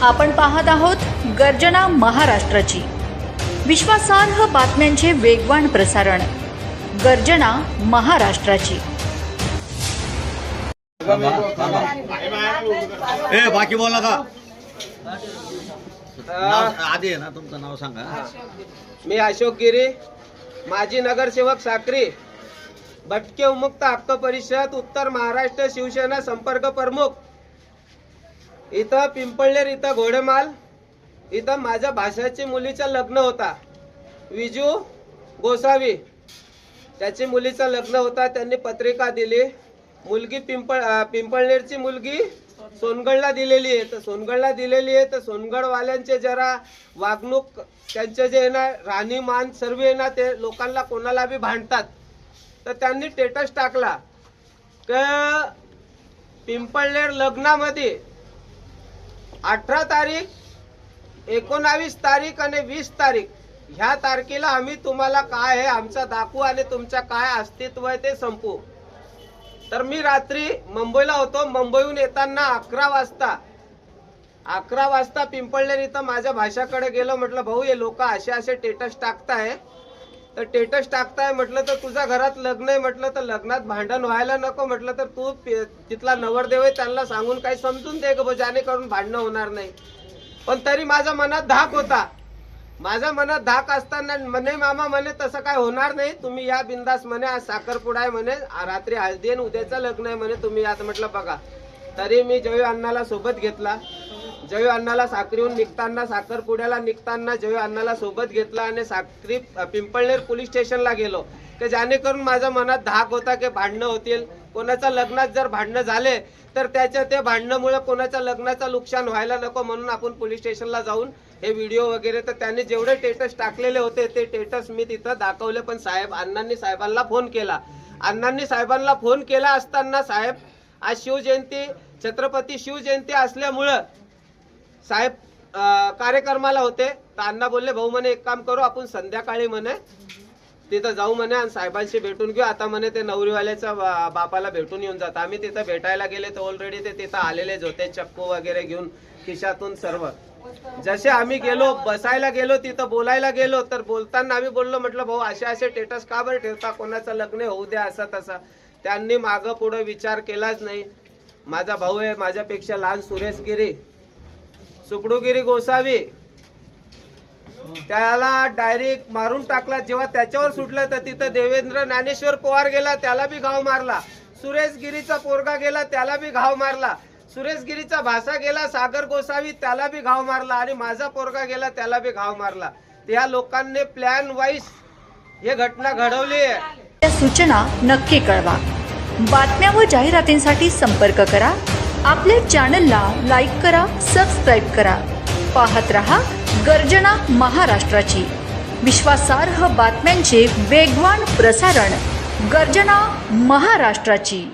आपण पाहत आहोत गर्जना महाराष्ट्राची, विश्वासार्ह बातम्यांचे वेगवान प्रसारण। गर्जना महाराष्ट्राची। बाकी बोला का आधी आहे ना, तुमचं नाव सांगा। मी अशोक गिरी, माजी नगरसेवक साक्री, भटके उमुक्त हक्क परिषद उत्तर महाराष्ट्र शिवसेना संपर्क प्रमुख। इथं पिंपळनेर इथं घोडेमाल इथं माझ्या भाषाची मुलीचं लग्न होता। विजू गोसावी त्याची मुलीचं लग्न होता। त्यांनी पत्रिका दिली। मुलगी पिंपळनेरची मुलगी सोनगडला दिलेली आहे। तर सोनगडला दिलेली आहे तर सोनगडवाल्यांचे जरा वागणूक, त्यांचे जे ना राहणीमान सर्व आहे ना, ते लोकांना कोणाला बी भांडतात। तर त्यांनी स्टेटस टाकला की पिंपळनेर लग्नामध्ये 18 तारीख, 19 तारीख आणि 20 तारीख ह्या तारखेला आम्ही तुम्हाला काय आहे आमचा दाखवू आणि तुमचं काय अस्तित्व आहे ते संपू। तर मी रात्री मुंबईला होतो। मुंबईहून येताना 11 वाजता पिंपळनेर इथं माझ्या भाषाकडे गेलो। म्हटलं भाऊ, हे लोक असे स्टेटस टाकताय, तर स्टेटस टाकताय म्हटलं तर तुझ्या घरात लग्न आहे म्हटलं तर लग्नात भांडण व्हायला नको म्हटलं तर तू तिथला नवरदेव आहे त्यांना सांगून काही समजून दे ग, जेणेकरून भांडणं होणार नाही। पण तरी माझ्या मनात धाक होता। माझ्या मनात धाक असताना म्हणे मामा म्हणे तसं काय होणार नाही, तुम्ही या बिंदास म्हणे, आज साखरपुडा आहे म्हणे, रात्री हळदी आणि उद्याचं लग्न आहे म्हणे, तुम्ही आता म्हटलं बघा। तरी मी जयू अण्णाला सोबत घेतला। जयू अण्णाला साक्रीहून निघताना, साखरपुड्याला निघताना जयू अण्णाला सोबत घेतला आणि साक्री पिंपळनेर पोलीस स्टेशनला गेलो की जेणेकरून माझ्या मनात धाक होता की भांडणं होतील। कोणाच्या लग्नात जर भांडणं झाले तर त्या भांडणामुळे कोणाच्या लग्नाचं नुकसान व्हायला नको, म्हणून आपण पोलीस स्टेशनला जाऊन हे व्हिडिओ वगैरे, तर त्यांनी जेवढे स्टेटस टाकलेले होते ते स्टेटस मी तिथं दाखवले। पण अण्णांनी साहेबांना फोन केला। अण्णांनी साहेबांना फोन केला असताना साहेब आज शिवजयंती, छत्रपती शिवजयंती असल्यामुळं साहेब कार्यक्रमाला होते। तर अण्णा बोलले भाऊ म्हणे एक काम करू, आपण संध्याकाळी म्हणे तिथं जाऊ म्हणे आणि साहेबांशी भेटून घेऊ। आता म्हणे ते नवरीवाल्याच्या बापाला भेटून येऊन जात। आम्ही तिथं भेटायला गेले तर ऑलरेडी ते तिथं आलेलेच होते, चक्कू वगैरे घेऊन खिशातून सर्व। जसे आम्ही गेलो, बसायला गेलो, तिथं बोलायला गेलो, तर बोलताना आम्ही बोललो म्हटलं भाऊ असे स्टेटस का बरं ठेवता, कोणाचं लग्न होऊ द्या असं तसं। त्यांनी मागं पुढं विचार केलाच नाही। माझा भाऊ आहे, माझ्यापेक्षा लहान सुरेश गिरी, सुपडूगिरी गोसावी, त्याला डायरेक्ट मारून टाकला। जेव्हा त्याच्यावर सुटलं तर तिथं देवेंद्र ज्ञानेश्वर पवार गेला, त्याला बी घाव मारला। सुरेश गिरीचा पोरगा गेला, त्याला बी घाव मारला। सुरेश गिरीचा भाषा गेला सागर गोसावी, त्याला बी घाव मारला आणि माझा पोरगा गेला, त्याला बी घाव मारला। त्या लोकांनी प्लॅन वाईज हे घटना घडवली आहे। या सूचना नक्की कळवा। बातम्या व जाहिरातींसाठी संपर्क करा। आपल्या चॅनलला लाईक करा, सबस्क्राईब करा। पाहत रहा गर्जना महाराष्ट्राची, विश्वासार्ह बातम्यांचे वेगवान प्रसारण। गर्जना महाराष्ट्राची।